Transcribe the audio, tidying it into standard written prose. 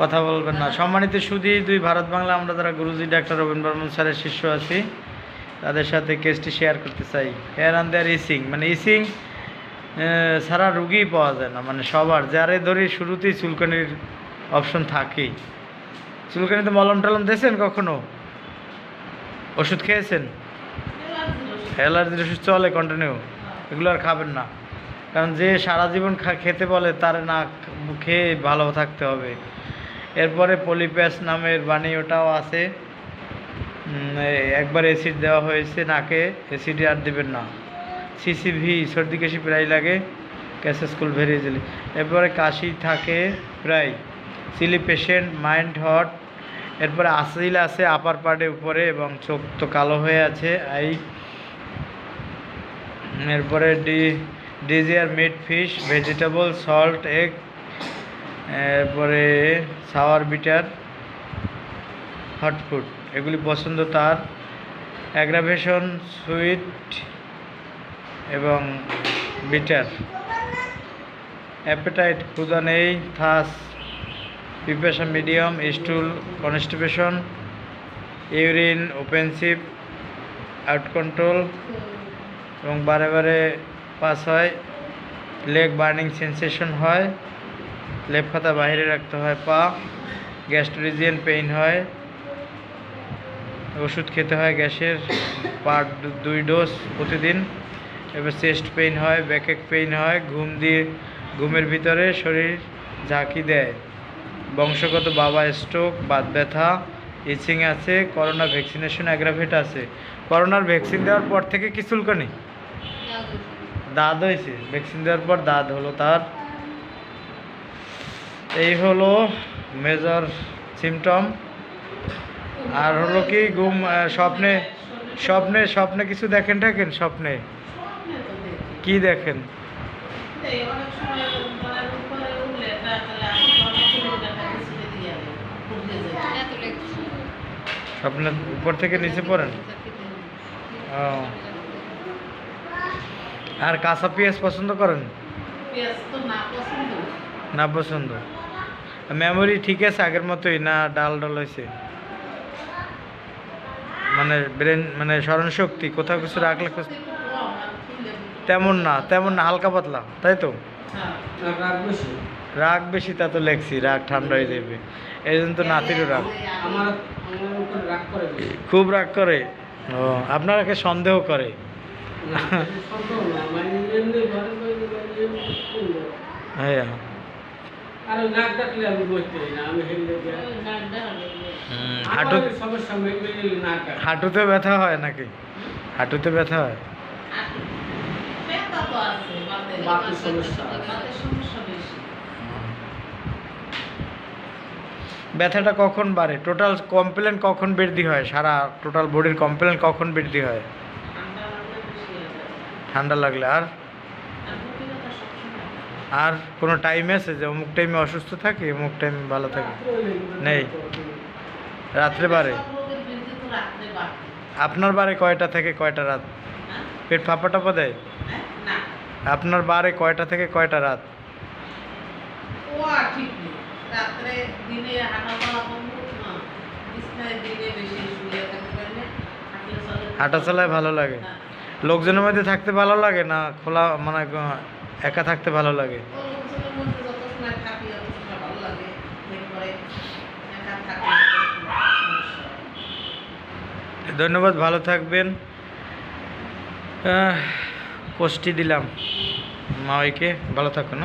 কথা বলবেন না। সম্মানিত সুধী, দুই ভারত বাংলা আমরা যারা গুরুজি ডাক্তার রবীন্দ্র বর্মন স্যারের শিষ্য আছি, তাদের সাথে কেসটি শেয়ার করতে চাই। হেয়ার অ্যান্ড দেয়ার ইসিং, মানে ইসিং ছাড়া রুগীই পাওয়া যায় না, মানে সবার যারে ধরি শুরুতেই চুলকানির অপশন থাকেই। চুলকানিতে মলম টলম দিয়েছেন কখনো? ওষুধ খেয়েছেন? অ্যালার্জির ওষুধ চলে কন্টিনিউ? এগুলো আর খাবেন না, কারণ যে সারা জীবন খেতে বলে তার না খেয়ে ভালো থাকতে হবে। এরপরে পলিপ্যাস নামের বাণী, ওটাও আছে। একবার অ্যাসিড দেওয়া হয়েছে নাকে, অ্যাসিডে আর দেবেন না। সিসিভি, সর্দি কাশি প্রায় লাগে, ক্যাসে স্কুল ভেরিয়েছিলি। এরপরে কাশি থাকে প্রায়, সিলি পেশেন্ট, মাইন্ড হট। এরপরে আসিল আছে আপার পার্টে উপরে, এবং চোখ তো কালো হয়ে আছে আই। এরপরে desire meat, fish, vegetable, salt, egg. এরপরে সাওয়ার, বিটার, হট ফুড এগুলি পছন্দ তার। অ্যাগ্রাভেশন, সুইট এবং বিটার। অ্যাপেটাইট, ক্ষুধা নেই। থাস, পিপাসা medium. Stool, constipation. Urine offensive, out control এবং বারে বারে পাস হয়। লেগ বার্নিং সেন্সেশন হয়। লেপ খাতা বাইরে রাখতে হয় পা। গ্যাস্ট্রিজিয়ান পেইন হয়, ওষুধ খেতে হয় গ্যাসের, পার 2 ডোজ প্রতিদিন। এবার চেস্ট পেইন হয়, ব্যাক পেইন হয়, ঘুমের ভিতরে শরীর ঝাঁকি দেয়। বংশগত বাবা স্ট্রোক, বাত ব্যথা, ইচিং আছে। করোনা ভ্যাকসিনেশন অ্যাগ্রাভেট আছে। করোনার ভ্যাকসিন দেওয়ার পর থেকে কি চুলকানি? দাঁত হয়েছে, ভ্যাকসিন দেওয়ার পর দাঁত হলো তার। এই হলো মেজর সিমটম। আর হলো কি ঘুম, স্বপ্নে স্বপ্নে স্বপ্নে কিছু দেখেন থাকেন? স্বপ্নে কি দেখেন? স্বপ্নের উপর থেকে নিচে পড়েন? ও, আর কাঁচা পেঁয়াজ পছন্দ করেন? না পছন্দ। মেমোরি ঠিক আছে আগের মতোই, না ডাল ডাল হয়েছে? মানে ব্রেন, মানে স্মরণশক্তি কোথাও কিছু রাখলে তেমন না, তেমন না, হালকা পাতলা, তাই তো? রাগ বেশি, তা তো লেখছি, রাগ ঠান্ডা হয়ে যাবে। এই জন্য তো নাতিরও রাগ, খুব রাগ করে। ও, আপনারাকে সন্দেহ করে? হ্যাঁ, হাঁটুতে ব্যথা হয় নাকি? হাঁটুতে ব্যথা হয়? ব্যথাটা কখন বাড়ে? টোটাল কমপ্লেন কখন বৃদ্ধি হয়? সারা টোটাল বডির কমপ্লেন কখন বৃদ্ধি হয়? ঠান্ডা লাগলে। আর আর কোনো টাইম আছে যে অমুক টাইমে অসুস্থ থাকে, অমুক টাইমে ভালো থাকে? নেই, রাত্রে বাড়ে। আপনার বারে কয়টা থেকে কয়টা রাত? পেট ফাঁপা টাপা দেয়? আপনার বারে কয়টা থেকে কয়টা রাত? হাঁটা চলায় ভালো লাগে? লোকজনের মধ্যে থাকতে ভালো লাগে না খোলা, মানে একা থাকতে ভালো লাগে? ধন্যবাদ, ভালো থাকবেন। কোষ্টি দিলাম মাওইকে, ভালো থাকুন।